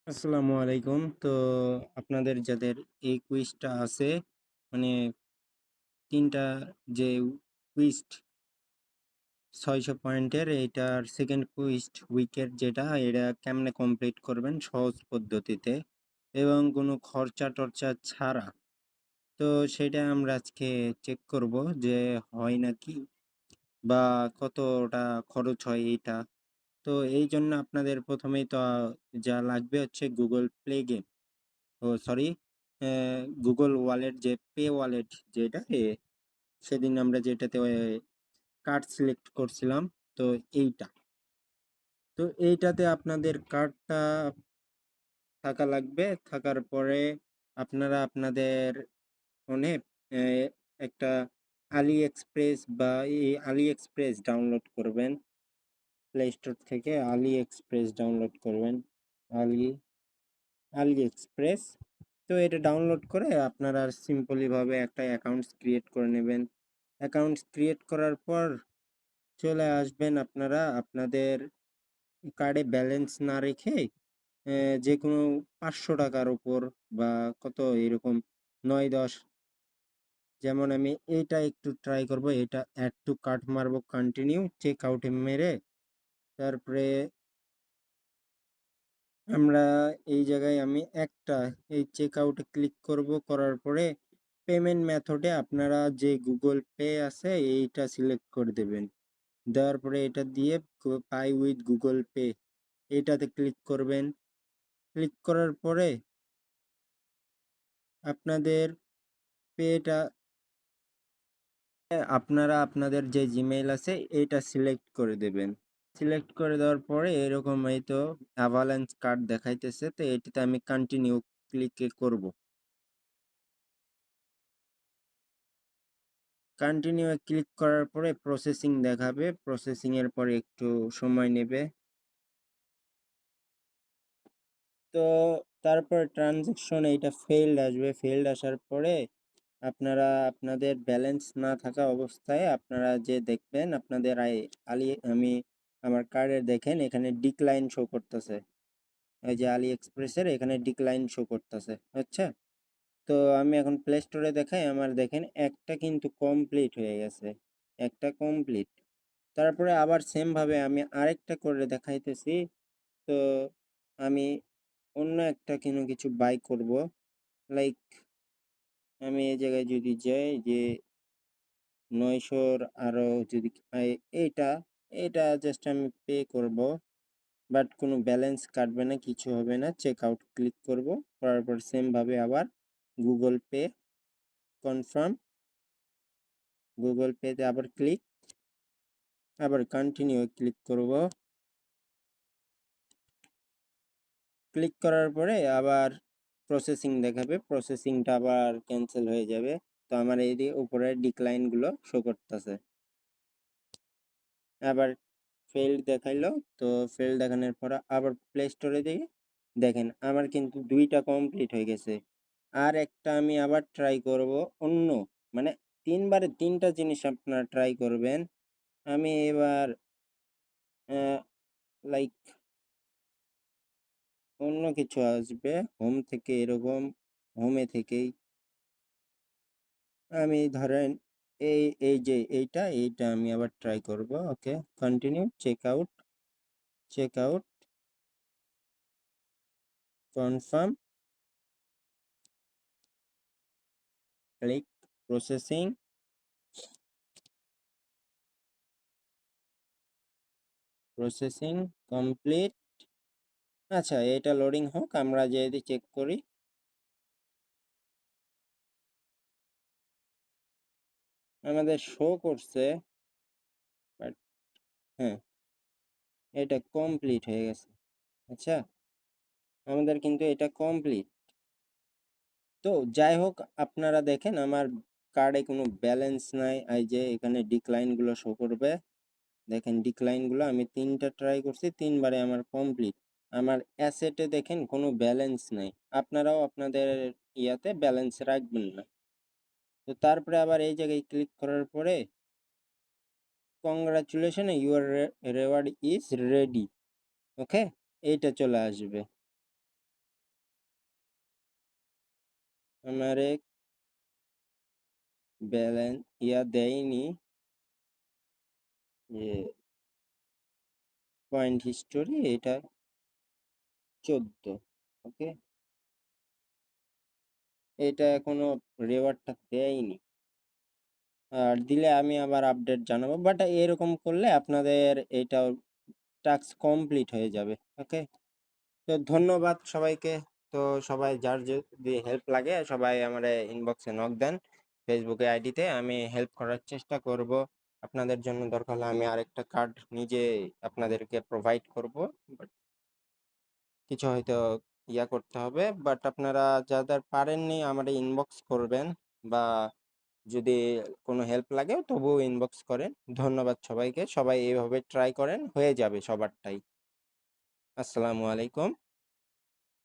আসসালামু আলাইকুম। তো আপনাদের যাদের এই কুইজটা আছে, মানে ৩ টা যে কুইজ ৬০০ পয়েন্টের এইটার সেকেন্ড কুইজ উইকের যেটা, এটা কেমনে কমপ্লিট করবেন সহজ পদ্ধতিতে এবং কোনো খরচা-টরচা ছাড়া। তো সেটা আমরা আজকে চেক করব যে হয় নাকি বা কতটা খরচ হয় এইটা। তো এইজন্য আপনাদের ১ম এই তো যা লাগবে হচ্ছে Google Play গেম। ও সরি, গুগল ওয়ালেট যে পে ওয়ালেট যেটা সেদিন আমরা যেটাতে কার্ড সিলেক্ট করছিলাম, তো এইটা। তো এইটাতে আপনাদের কার্ডটা থাকা লাগবে। থাকার পরে আপনারা আপনাদের ফোনে একটা আলি এক্সপ্রেস বা আলি এক্সপ্রেস ডাউনলোড করবেন। প্লে স্টোর থেকে আলি এক্সপ্রেস ডাউনলোড করবেন। আলি আলি এক্সপ্রেস। তো এটা ডাউনলোড করে আপনারা সিম্পলি ভাবে একটা অ্যাকাউন্টস ক্রিয়েট করে নেবেন। অ্যাকাউন্টস ক্রিয়েট করার পর চলে আসবেন আপনারা আপনাদের কার্ডে ব্যালেন্স না রেখে যেকোনো ৳৫০০ উপর বা কত এরকম ৯-১০, যেমন আমি এইটা একটু ট্রাই করব। এটা অ্যাড টু কার্ট মারবো, কন্টিনিউ চেক আউটে মেরে তারপরে আমরা এই জায়গায় আমি একটা এই চেক আউটে ক্লিক করব। করার পরে পেমেন্ট মেথডে আপনারা যে গুগল পে আছে এইটা সিলেক্ট করে দেবেন। দেওয়ার পরে এটা দিয়ে পাই উইথ গুগল পে এটাতে ক্লিক করবেন। ক্লিক করার পরে আপনাদের পেটা আপনারা আপনাদের যে জিমেইল আছে এইটা সিলেক্ট করে দেবেন। সিলেক্ট করে দেওয়ার পরে এরকম এই তো অ্যাভালান্স কার্ড দেখাইতেছে, তো এটাতে আমি কন্টিনিউ ক্লিক করব। কন্টিনিউ এ ক্লিক করার পরে প্রসেসিং দেখাবে। প্রসেসিং এর পরে একটু সময় নেবে। তো তারপর ট্রানজ্যাকশন এইটা ফেইল্ড আসবে। ফেইল্ড আসার পরে আপনারা আপনাদের ব্যালেন্স না থাকা অবস্থায় আপনারা যে দেখবেন আপনাদের আমার কার্ডে দেখেন এখানে ডিক্লাইন শো করতেছে। এই যে আলি এক্সপ্রেসের এখানে ডিক্লাইন শো করতেছে। আচ্ছা, তো আমি এখন প্লে স্টোরে দেখাই, আমার দেখেন একটা কিন্তু কমপ্লিট হয়ে গেছে। একটা কমপ্লিট। তারপরে আবার সেম ভাবে আমি আরেকটা করে দেখাইতেছি। তো আমি অন্য একটা কোনো কিছু বাই করব। লাইক আমি এই জায়গায় যদি যাই যে ৯০০ আরো যদি এইটা এটা জাস্ট আমি পে করব। বাট কোনো ব্যালেন্স কাটবে না, কিছু হবে না। চেক আউট ক্লিক করব। করার পর সেম ভাবে আবার গুগল পে কনফার্ম, গুগল পেতে আবার ক্লিক, আবার কন্টিনিউ ক্লিক করব। ক্লিক করার পরে আবার প্রসেসিং দেখাবে। প্রসেসিংটা আবার ক্যান্সেল হয়ে যাবে। তো আমার এই যে উপরে ডিক্লাইন গুলো শো করতেছে। আবার ফেইল্ড দেখাইলো। তো ফেইল্ড দেখানোর পর আবার প্লে স্টোরে দিয়ে দেখেন আমার কিন্তু ২টা কমপ্লিট হয়ে গেছে। আর একটা আমি আবার ট্রাই করব অন্য, মানে ৩ বারে ৩টা জিনিস আপনারা ট্রাই করবেন। আমি এবার লাইক অন্য কিছু আসবে হোম থেকে, এরকম হোমে থেকেই আমি ধরেন এই যে এইটা আমি আবার ট্রাই করব। Okay, continue check out confirm, click, processing, processing complete. আচ্ছা, এটা লোডিং হোক, আমরা যদি চেক করি আমাদের শো করছে। বাট হ্যাঁ, এটা কমপ্লিট হয়ে গেছে। আচ্ছা, আমাদের কিন্তু এটা কমপ্লিট। তো যাই হোক, আপনারা দেখেন আমার কার্ডে কোনো ব্যালেন্স নাই। এই যে এখানে ডিক্লাইন গুলো শো করবে। দেখেন ডিক্লাইন গুলো আমি ৩টা ট্রাই করছি, ৩ বারে আমার কমপ্লিট। আমার অ্যাসেটে দেখেন কোনো ব্যালেন্স নাই। আপনারাও আপনাদের ইয়াতে ব্যালেন্স রাখবেন না। তো তারপরে আবার এই জায়গায় ক্লিক করার পরে congratulation, your reward is ready. Okay, এইটা চলে আসবে। আমারে ব্যালেন্স দেয়নি, যে পয়েন্ট হিস্টোরি এটা 14। ওকে, এটা এখনো রেওয়ার্ডটা দেয়নি, আর দিলে আমি আবার আপডেট জানাবো, বাট এরকম করলে আপনাদের এইটাও টাস্ক কমপ্লিট হয়ে যাবে। ওকে, তো ধন্যবাদ সবাইকে। তো সবাই যার যদি হেল্প লাগে সবাই আমার ইনবক্সে নক দেন, ফেসবুকে আইডিতে আমি হেল্প করার চেষ্টা করব। আপনাদের জন্য দরকার হলে আমি আরেকটা কার্ড নিজে আপনাদেরকে প্রোভাইড করব, বাট কিছু হয়তো করতে হবে। বাট আপনারা যাদের পারেননি আমার ইনবক্স করবেন, বা যদি কোনো হেল্প লাগে তবুও ইনবক্স করেন। ধন্যবাদ সবাইকে, সবাই এইভাবে ট্রাই করেন, হয়ে যাবে সবারটাই। আসসালামু আলাইকুম।